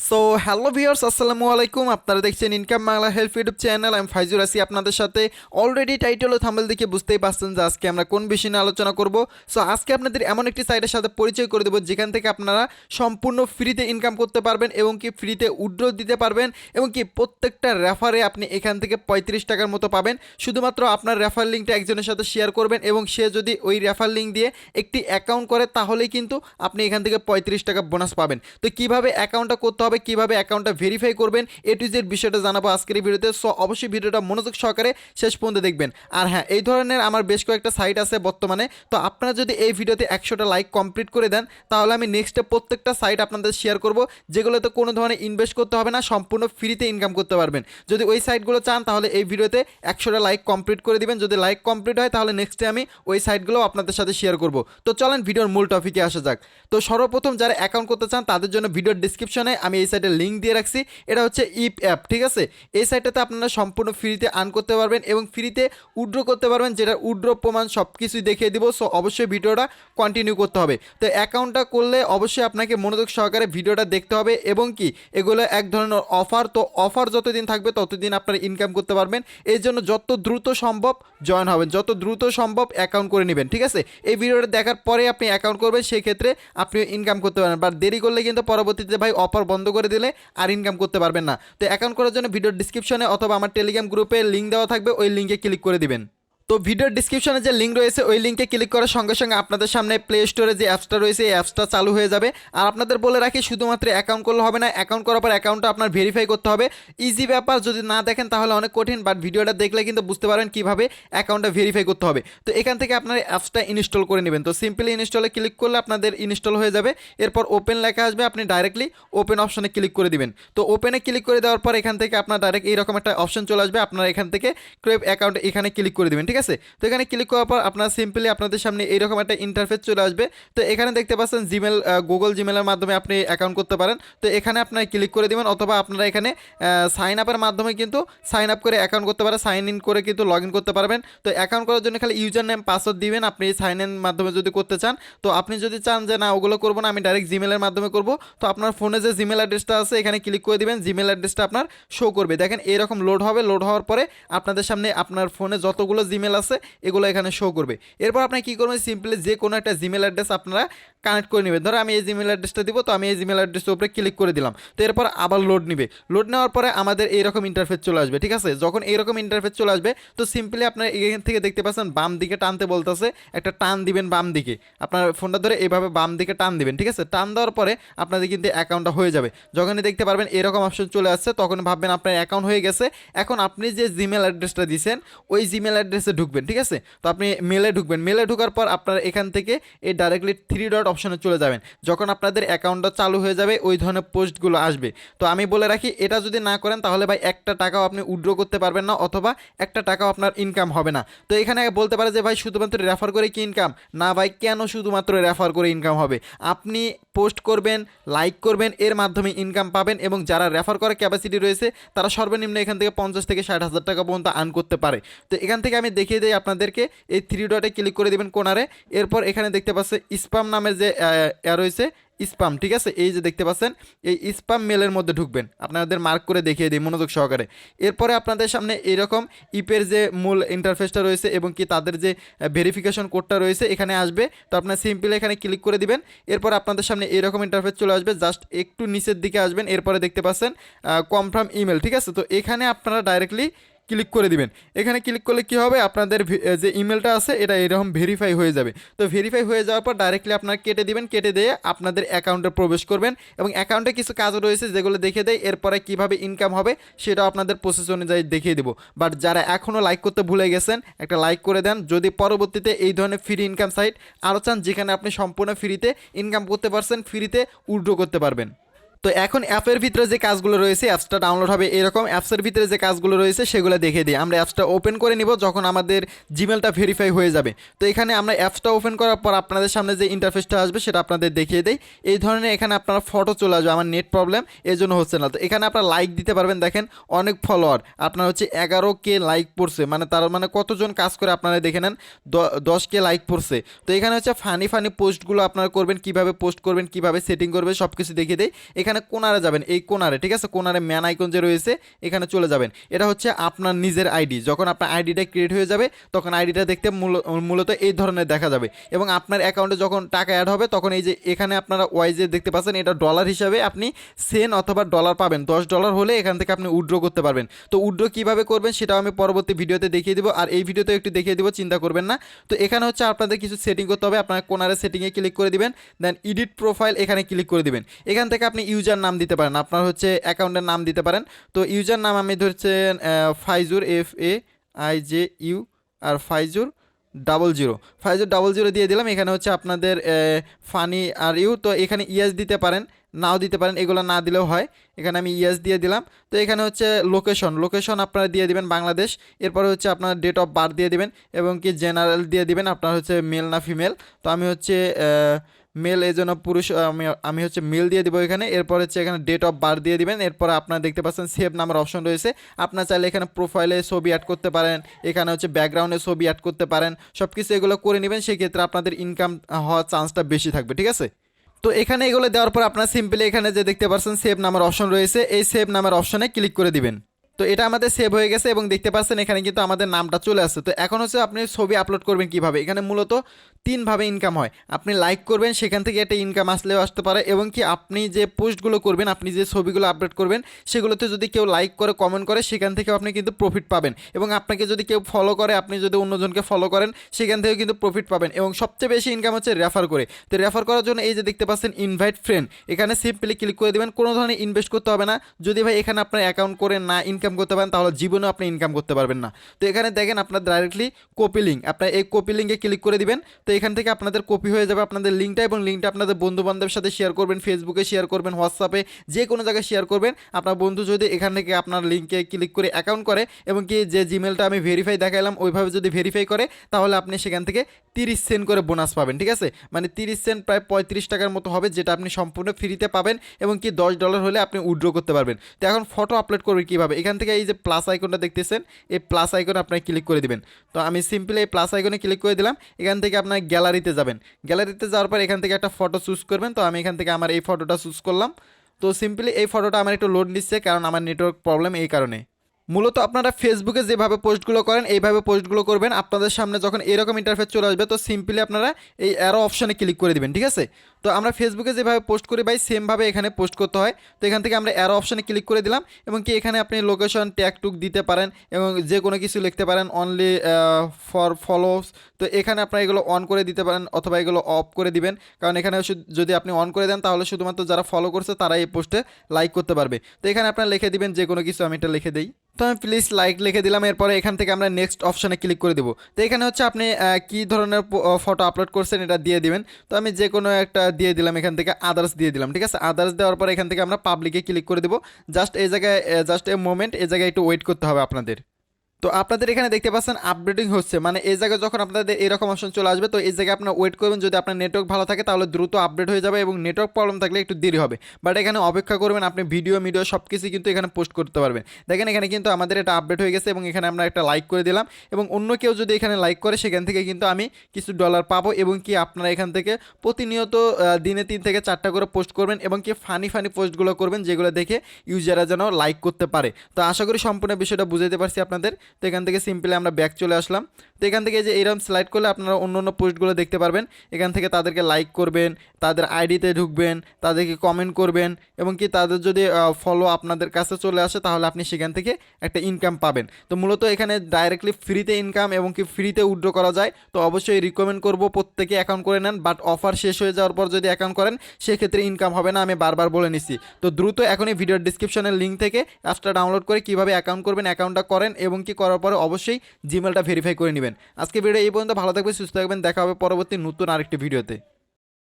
So hello viewers, আসসালামু আলাইকুম। আপনারা দেখছেন income Bangla help YouTube channel. আমি ফাইজুর আছি আপনাদের সাথে। অলরেডি টাইটেল ও থাম্বনেল দেখে বুঝতেই পারছেন যে আজকে আমরা কোন বিষয় নিয়ে আলোচনা করব। সো আজকে আপনাদের এমন একটি সাইটের সাথে পরিচয় করে দেবো যেখান থেকে আপনারা সম্পূর্ণ ফ্রিতে ইনকাম করতে পারবেন এবং কি ফ্রিতে উইথড্র দিতে পারবেন এবং কি প্রত্যেকটা রেফারে আপনি এখান থেকে 35 টাকার মতো পাবেন। শুধুমাত্র আপনার রেফার লিঙ্কটা একজনের সাথে শেয়ার করবেন এবং সে যদি ওই রেফার লিঙ্ক দিয়ে একটি অ্যাকাউন্ট করে তাহলেই কিন্তু আপনি এখান থেকে 35 টাকা বোনাস পাবেন। তো কিভাবে অ্যাকাউন্টটা করতে হবে, কিভাবে অ্যাকাউন্টটা ভেরিফাই করবেন, এ টু জেড বিষয়টা জানাবো আজকের এই ভিডিওতে। সো অবশ্যই ভিডিওটা মনোযোগ সহকারে শেষ পর্যন্ত দেখবেন। আর হ্যাঁ, এই ধরনের আমার বেশ কয়েকটা সাইট আছে বর্তমানে। তো আপনারা যদি এই ভিডিওতে 100টা লাইক কমপ্লিট করে দেন তাহলে আমি নেক্সটে প্রত্যেকটা সাইট আপনাদের শেয়ার করব যেগুলোতে কোনো ধরনের ইনভেস্ট করতে হবে না, সম্পূর্ণ ফ্রিতে ইনকাম করতে পারবেন। যদি ওই সাইটগুলো চান তাহলে এই ভিডিওতে 100টা লাইক কমপ্লিট করে দিবেন। যদি লাইক কমপ্লিট হয় তাহলে নেক্সটে আমি ওই সাইটগুলো আপনাদের সাথে শেয়ার করব। তো চলেন ভিডিওর মূল টপিকে আসা যাক। তো সর্বপ্রথম যারা অ্যাকাউন্ট করতে চান তাদের জন্য ভিডিওর ডিসক্রিপশনে আমি এই সাইটের লিঙ্ক দিয়ে রাখছি। এটা হচ্ছে ইপ অ্যাপ, ঠিক আছে। এই সাইটটাতে আপনারা সম্পূর্ণ ফ্রিতে আর্ন করতে পারবেন এবং ফ্রিতে উইথড্র করতে পারবেন, যেটা উইথড্র প্রমাণ সব কিছুই দেখিয়ে দিব। সো অবশ্যই ভিডিওটা কন্টিনিউ করতে হবে। তো অ্যাকাউন্টটা করলে অবশ্যই আপনাকে মনোযোগ সহকারে ভিডিওটা দেখতে হবে এবং কি এগুলো এক ধরনের অফার। তো অফার যতদিন থাকবে ততদিন আপনারা ইনকাম করতে পারবেন। এই জন্য যত দ্রুত সম্ভব জয়েন হবেন, যত দ্রুত সম্ভব অ্যাকাউন্ট করে নেবেন, ঠিক আছে। এই ভিডিওটা দেখার পরে আপনি অ্যাকাউন্ট করবেন, সেই ক্ষেত্রে আপনি ইনকাম করতে পারেন। বাট দেরি করলে কিন্তু পরবর্তীতে ভাই অফার বন্ধ করে দিলে আর ইনকাম করতে পারবেন না। তো অ্যাকাউন্ট করার জন্য ভিডিওর ডিসক্রিপশনে অথবা আমার টেলিগ্রাম গ্রুপে লিঙ্ক দেওয়া থাকবে, ওই লিঙ্কে ক্লিক করে দিবেন। তো ভিডিওর ডিসক্রিপশনে যে লিঙ্ক রয়েছে ওই লিঙ্কে ক্লিক করার সঙ্গে সঙ্গে আপনাদের সামনে প্লে স্টোরে যে অ্যাপসটা রয়েছে এই অ্যাপসটা চালু হয়ে যাবে। আর আপনাদের বলে রাখি, শুধুমাত্র অ্যাকাউন্ট করলে হবে না, অ্যাকাউন্ট করার পর অ্যাকাউন্টটা আপনার ভেরিফাই করতে হবে। ইজি ব্যাপার, যদি না দেখেন তাহলে অনেক কঠিন, বাট ভিডিওটা দেখলে কিন্তু বুঝতে পারেন কীভাবে অ্যাকাউন্টটা ভেরিফাই করতে হবে। তো এখান থেকে আপনার অ্যাপসটা ইনস্টল করে নেবেন। তো সিম্পলি ইনস্টলে ক্লিক করলে আপনাদের ইনস্টল হয়ে যাবে। এরপর ওপেন লেখা আসবে, আপনি ডাইরেক্টলি ওপেন অপশনে ক্লিক করে দিবেন। তো ওপেনে ক্লিক করে দেওয়ার পর এখান থেকে আপনার ডাইরেক্ট এইরকম একটা অপশন চলে আসবে। আপনারা এখান থেকে ক্রেভ অ্যাকাউন্ট এখানে ক্লিক করে দেবেন, ঠিক আছে। তো এখানে ক্লিক করার পর আপনার সিম্পলি আপনাদের সামনে এইরকম একটা ইন্টারফেস চলে আসবে। তো এখানে দেখতে পাচ্ছেন জিমেল, গুগল জিমেলের মাধ্যমে আপনি অ্যাকাউন্ট করতে পারেন। তো এখানে আপনারা ক্লিক করে দেবেন, অথবা আপনারা এখানে সাইন আপের মাধ্যমে কিন্তু সাইন আপ করে অ্যাকাউন্ট করতে পারেন, সাইন ইন করে কিন্তু লগ ইন করতে পারবেন। তো অ্যাকাউন্ট করার জন্য খালি ইউজার নেম পাসওয়ার্ড দিবেন আপনি সাইন ইন মাধ্যমে যদি করতে চান। তো আপনি যদি চান যে না ওগুলো করবো না, আমি ডাইরেক্ট জিমেলের মাধ্যমে করব, তো আপনার ফোনে যে জিমেল অ্যাড্রেসটা আছে এখানে ক্লিক করে দিবেন। জিমেল অ্যাড্রেসটা আপনার শো করবে, দেখেন এরকম লোড হবে। লোড হওয়ার পরে আপনাদের সামনে আপনার ফোনে যতগুলো জিমেল আছে এগুলো এখানে শো করবে। এরপর আপনি কী করবেন, সিম্পলি যে কোনো একটা জিমেল অ্যাড্রেস আপনারা কানেক্ট করে নেবেন। ধরো আমি এই জিমেল অ্যাড্রেসটা দিব, তো আমি এই জিমেল অ্যাড্রেসের উপরে ক্লিক করে দিলাম। তো এরপর আবার লোড নিবে। লোড নেওয়ার পরে আমাদের এইরকম ইন্টারফেস চলে আসবে, ঠিক আছে। যখন এইরকম ইন্টারফেস চলে আসবে তো সিম্পলি আপনার এখান থেকে দেখতে পাচ্ছেন বাম দিকে টানতে বলতেছে, একটা টান দিবেন বাম দিকে, আপনার ফোনটা ধরে এইভাবে বাম দিকে টান দিবেন, ঠিক আছে। টান দেওয়ার পরে আপনাদের কিন্তু অ্যাকাউন্টটা হয়ে যাবে। যখনই দেখতে পারবেন এরকম অপশন চলে আসছে তখন ভাববেন আপনার অ্যাকাউন্ট হয়ে গেছে। এখন আপনি যে জিমেল অ্যাড্রেসটা দিয়েছেন ওই জিমেল অ্যাড্রেসে ঢুকবেন, ঠিক আছে। তো আপনি মেলে ঢুকবেন, মেলে ঢোকার পর আপনার এখান থেকে এই ডাইরেক্টলি 3 ডট অপশনে চলে যাবেন। যখন আপনাদের অ্যাকাউন্টটা চালু হয়ে যাবে ওই ধরনের পোস্টগুলো আসবে। তো আমি বলে রাখি, এটা যদি না করেন তাহলে ভাই একটা টাকাও আপনি উইথড্র করতে পারবেন না, অথবা একটা টাকাও আপনার ইনকাম হবে না। তো এখানে বলতে পারে যে ভাই শুধুমাত্র রেফার করে কি ইনকাম? না ভাই, কেন শুধুমাত্র রেফার করে ইনকাম হবে? আপনি পোস্ট করবেন, লাইক করবেন, এর মাধ্যমে ইনকাম পাবেন। এবং যারা রেফার করার ক্যাপাসিটি রয়েছে তারা সর্বনিম্ন এখান থেকে 50 থেকে 60 হাজার টাকা পর্যন্ত আর্ন করতে পারে। তো এখান থেকে আমি দেখিয়ে দিই আপনাদেরকে, এই 3 ডটে ক্লিক করে দেবেন কোনারে। এরপর এখানে দেখতে পাচ্ছেন স্প্যাম নামের যে রয়েছে স্প্যাম, ঠিক আছে। এই যে দেখতে পাচ্ছেন এই স্প্যাম মেলের মধ্যে ঢুকবেন, আপনাদের মার্ক করে দেখিয়ে দিই মনোযোগ সহকারে। এরপরে আপনাদের সামনে এরকম ইপের যে মূল ইন্টারফেসটা রয়েছে এবং কি তাদের যে ভেরিফিকেশন কোডটা রয়েছে এখানে আসবে। তো আপনার সিম্পলি এখানে ক্লিক করে দিবেন। এরপর আপনাদের সামনে এরকম ইন্টারফেস চলে আসবে, জাস্ট একটু নিচের দিকে আসবেন। এরপরে দেখতে পাচ্ছেন কনফার্ম ইমেল, ঠিক আছে। তো এখানে আপনারা ডাইরেক্টলি ক্লিক করে দিবেন। এখানে ক্লিক করলে কি হবে, আপনাদের যে ইমেলটা আছে এটা এরকম ভেরিফাই হয়ে যাবে। তো ভেরিফাই হয়ে যাওয়ার পর ডাইরেক্টলি আপনারা কেটে দিবেন, কেটে দিয়ে আপনাদের অ্যাকাউন্টে প্রবেশ করবেন এবং অ্যাকাউন্টে কিছু কাজ রয়েছে যেগুলো দেখিয়ে দেয়। এরপরে কিভাবে ইনকাম হবে সেটাও আপনাদের প্রসেস অনুযায়ী দেখিয়ে দেবো। বাট যারা এখনও লাইক করতে ভুলে গেছেন একটা লাইক করে দেন, যদি পরবর্তীতে এই ধরনের ফ্রি ইনকাম সাইট আরও চান যেখানে আপনি সম্পূর্ণ ফ্রিতে ইনকাম করতে পারছেন, ফ্রিতে উইথড্র করতে পারবেন। তো এখন অ্যাপের ভিতরে যে কাজগুলো রয়েছে, অ্যাপসটা ডাউনলোড হবে এরকম, অ্যাপসের ভিতরে যে কাজগুলো রয়েছে সেগুলো দেখে দিই। আমরা অ্যাপসটা ওপেন করে নিব যখন আমাদের জিমেলটা ভেরিফাই হয়ে যাবে। তো এখানে আমরা অ্যাপসটা ওপেন করার পর আপনাদের সামনে যে ইন্টারফেসটা আসবে সেটা আপনাদের দেখিয়ে দেই। এই ধরনের এখানে আপনারা ফটো চলে আসবে, আমার নেট প্রবলেম এই জন্য হচ্ছে না। তো এখানে আপনারা লাইক দিতে পারবেন, দেখেন অনেক ফলোয়ার আপনার হচ্ছে 11K লাইক পড়ছে, মানে তার মানে কতজন কাজ করে আপনারা দেখে নেন, 10K লাইক পড়ছে। তো এখানে হচ্ছে ফানি পোস্টগুলো আপনারা করবেন, কিভাবে পোস্ট করবেন, কিভাবে সেটিং করবে সব কিছু দেখিয়ে দেয়। এখানে এখানে কোনারে যাবেন, এই কোনারে, ঠিক আছে, কোনারে ম্যান আইকন যে রয়েছে এখানে চলে যাবেন। এটা হচ্ছে আপনার নিজের আইডি। যখন আপনার আইডিটা ক্রিয়েট হয়ে যাবে তখন আইডিটা দেখতে মূলত এই ধরনের দেখা যাবে, এবং আপনার অ্যাকাউন্টে যখন টাকা অ্যাড হবে তখন এই যে এখানে আপনারা ওয়াইজে দেখতে পাচ্ছেন, এটা ডলার হিসাবে আপনি সেন্ট অথবা ডলার পাবেন। $10 হলে এখান থেকে আপনি উইথড্র করতে পারবেন। তো উইথড্র কীভাবে করবেন সেটাও আমি পরবর্তী ভিডিওতে দেখিয়ে দেবো, আর এই ভিডিওতে একটু দেখিয়ে দেবো, চিন্তা করবেন না। তো এখানে হচ্ছে আপনাদের কিছু সেটিং করতে হবে। আপনার কোনারে সেটিংয়ে ক্লিক করে দিবেন, দেন এডিট প্রোফাইল এখানে ক্লিক করে দিবেন। এখান থেকে আপনি ইউজার নাম দিতে পারেন, আপনার হচ্ছে অ্যাকাউন্টের নাম দিতে পারেন। তো ইউজার নাম আমি ধরছেন ফাইজুর, FAIJU, আর ফাইজুর 00 দিয়ে দিলাম। এখানে হচ্ছে আপনাদের ফানি আর ইউ, তো এখানে ইয়েস দিতে পারেন, নাও দিতে পারেন, এগুলো না দিলেও হয়। এখানে আমি ইয়েস দিয়ে দিলাম। তো এখানে হচ্ছে লোকেশন আপনারা দিয়ে দিবেন বাংলাদেশ। এরপরে হচ্ছে আপনার ডেট অফ বার্থ দিয়ে দিবেন, এবং কি জেনারেল দিয়ে দিবেন, আপনার হচ্ছে মেল না ফিমেল। তো আমি হচ্ছে মেল, এই জন্য পুরুষ, আমি হচ্ছে মেল দিয়ে দিব এখানে। এরপর হচ্ছে এখানে ডেট অফ বার্থ দিয়ে দিবেন। এরপর আপনারা দেখতে পাচ্ছেন সেভ নামের অপশন রয়েছে। আপনার চাইলে এখানে প্রোফাইলে ছবি অ্যাড করতে পারেন, এখানে হচ্ছে ব্যাকগ্রাউন্ডে ছবি অ্যাড করতে পারেন। সব কিছু এগুলো করে নেবেন, সেক্ষেত্রে আপনাদের ইনকাম হওয়ার চান্সটা বেশি থাকবে, ঠিক আছে। তো এখানে এগুলো দেওয়ার পর আপনার সিম্পলি এখানে যে দেখতে পাচ্ছেন সেভ নামের অপশন রয়েছে, এই সেভ নামের অপশনে ক্লিক করে দিবেন। তো এটা আমাদের সেভ হয়ে গেছে, এবং দেখতে পাচ্ছেন এখানে কিন্তু আমাদের নামটা চলে আসছে। তো এখন হচ্ছে আপনি ছবি আপলোড করবেন কিভাবে। এখানে মূলত 3ভাবে ইনকাম হয়। আপনি লাইক করবেন, সেখান থেকে একটা ইনকাম আসলেও আসতে পারে, এবং কি আপনি যে পোস্টগুলো করবেন, আপনি যে ছবিগুলো আপলোড করবেন, সেগুলোতে যদি কেউ লাইক করে, কমেন্ট করে, সেখান থেকেও আপনি কিন্তু প্রফিট পাবেন। এবং আপনাকে যদি কেউ ফলো করে, আপনি যদি অন্যজনকে ফলো করেন, সেখান থেকেও কিন্তু প্রফিট পাবেন। এবং সবচেয়ে বেশি ইনকাম হচ্ছে রেফার করে। তো রেফার করার জন্য এই যে দেখতে পাচ্ছেন ইনভাইট ফ্রেন্ড, এখানে সিম্পলি ক্লিক করে দেবেন। কোনো ধরনের ইনভেস্ট করতে হবে না। যদি ভাই এখানে আপনার অ্যাকাউন্ট করে না ইনকাম করতে পারেন, তাহলে জীবনেও আপনি ইনকাম করতে পারবেন না। তো এখানে দেখেন আপনার ডাইরেক্টলি কপি লিঙ্ক, আপনার এই কপি লিঙ্কে ক্লিক করে দিবেন। তো এখান থেকে আপনাদের কপি হয়ে যাবে আপনাদের লিঙ্কটা, এবং লিঙ্কটা আপনাদের বন্ধু বান্ধবের সাথে শেয়ার করবেন, ফেসবুকে শেয়ার করবেন, হোয়াটসঅ্যাপে, যে কোনো জায়গায় শেয়ার করবেন। আপনার বন্ধু যদি এখান থেকে আপনার লিঙ্কে ক্লিক করে অ্যাকাউন্ট করে, এবং কি যে জিমেলটা আমি ভেরিফাই দেখাইলাম ওইভাবে যদি ভেরিফাই করে, তাহলে আপনি সেখান থেকে 30 সেন্ট করে বোনাস পাবেন, ঠিক আছে। মানে 30 সেন্ট প্রায় 35 টাকার মতো হবে, যেটা আপনি সম্পূর্ণ ফ্রিতে পাবেন, এবং কি $10 হলে আপনি উইথড্র করতে পারবেন। তো এখন ফটো আপলোড করবেন কীভাবে। এখান থেকে এই যে প্লাস আইকনটা দেখতেছেন, এই প্লাস আইকনে আপনার ক্লিক করে দিবেন। তো আমি সিম্পলি এই প্লাস আইকনে ক্লিক করে দিলাম। এখান থেকে আপনার গ্যালারিতে যাবেন। গ্যালারিতে যাওয়ার পর এখান থেকে একটা ফটো চুজ করবেন। তো আমি এখান থেকে আমার এই ফটোটা চুজ করলাম। তো সিম্পলি এই ফটোটা আমার একটু লোড নিচ্ছে, কারণ আমার নেটওয়ার্ক প্রবলেম, এই কারণে। মূলত আপনারা ফেসবুকে যেভাবে পোস্টগুলো করেন এইভাবে পোস্টগুলো করবেন। আপনাদের সামনে যখন এরকম ইন্টারফেস চলে আসবে, তো সিম্পলি আপনারা এই অ্যারো অপশনে ক্লিক করে দিবেন, ঠিক আছে। তো আমরা ফেসবুকে যেভাবে পোস্ট করি ভাই, সেমভাবে এখানে পোস্ট করতে হয়। তো এখান থেকে আমরা অ্যারো অপশনে ক্লিক করে দিলাম, এবং কি এখানে আপনি লোকেশন ট্যাগ টুক দিতে পারেন, এবং যে কোনো কিছু লিখতে পারেন, অনলি ফর ফলোস। তো এখানে আপনারা এগুলো অন করে দিতে পারেন, অথবা এগুলো অফ করে দিবেন, কারণ এখানে যদি আপনি অন করে দেন, তাহলে শুধুমাত্র যারা ফলো করছে তারা এই পোস্টে লাইক করতে পারবে। তো এখানে আপনারা লিখে দিবেন যে কোনো কিছু, আমি এটা লিখে দিই। তো আমি প্লিজ লাইক লিখে দিলাম। এরপরে এখান থেকে আমরা নেক্সট অপশনে ক্লিক করে দেবো। তো এখানে হচ্ছে আপনি কী ধরনের ফটো আপলোড করছেন এটা দিয়ে দিবেন। তো আমি যে কোনো একটা দিয়ে দিলাম, এখান থেকে আদার্স দিয়ে দিলাম, ঠিক আছে। আদার্স দেওয়ার পর এখান থেকে আমরা পাবলিকে ক্লিক করে দেবো। জাস্ট এই জায়গায় জাস্ট এ মোমেন্ট, এই জায়গায় একটু ওয়েট করতে হবে আপনাদের। তো আপনাদের এখানে দেখতে পাচ্ছেন আপডেটিং হচ্ছে, মানে এই জায়গায় যখন আপনাদের এরকম অপশন চলে আসবে, তো এই জায়গায় আপনার ওয়েট করবেন। যদি আপনার নেটওয়ার্ক ভালো থাকে তাহলে দ্রুত আপডেট হয়ে যাবে, এবং নেটওয়ার্ক প্রবলেম থাকলে একটু দেরি হবে। বাট এখানে অপেক্ষা করবেন, আপনি ভিডিও সব কিছু কিন্তু এখানে পোস্ট করতে পারবেন। দেখেন এখানে কিন্তু আমাদের এটা আপডেট হয়ে গেছে, এবং এখানে আমরা একটা লাইক করে দিলাম, এবং অন্য কেউ যদি এখানে লাইক করে, সেখান থেকে কিন্তু আমি কিছু ডলার পাবো। এবং কি আপনারা এখান থেকে প্রতিনিয়ত দিনে 3 থেকে 4টা করে পোস্ট করবেন, এবং কি ফানি পোস্টগুলো করবেন, যেগুলো দেখে ইউজাররা যেন লাইক করতে পারে। তো আশা করি সম্পূর্ণ বিষয়টা বুঝাতে পারছি আপনাদের। তো এখান থেকে সিম্পলি আমরা ব্যাক চলে আসলাম। তো এখান থেকে যে এরকম স্লাইড করলে আপনারা অন্য অন্য পোস্টগুলো দেখতে পারবেন। এখান থেকে তাদেরকে লাইক করবেন, তাদের আইডিতে ঢুকবেন, তাদেরকে কমেন্ট করবেন, এবং কি তাদের যদি ফলো আপনাদের কাছে চলে আসে, তাহলে আপনি সেখান থেকে একটা ইনকাম পাবেন। তো মূলত এখানে ডাইরেক্টলি ফ্রিতে ইনকাম, এবং কি ফ্রিতে উইথড্র করা যায়। তো অবশ্যই রিকমেন্ড করব প্রত্যেকে অ্যাকাউন্ট করে নেন। বাট অফার শেষ হয়ে যাওয়ার পর যদি অ্যাকাউন্ট করেন, সেক্ষেত্রে ইনকাম হবে না, আমি বারবার বলে নিচ্ছি। তো দ্রুত এখনই ভিডিওর ডিসক্রিপশনের লিঙ্ক থেকে অ্যাপসটা ডাউনলোড করে কীভাবে অ্যাকাউন্ট করবেন, অ্যাকাউন্টটা করেন, এবং কি করার পরে অবশ্যই জিমেলটা ভেরিফাই করে নেবেন। আজকে ভিডিও এই পর্যন্ত। ভালো থাকবেন, সুস্থ থাকবেন, দেখা হবে পরবর্তী নতুন আরেকটি ভিডিওতে।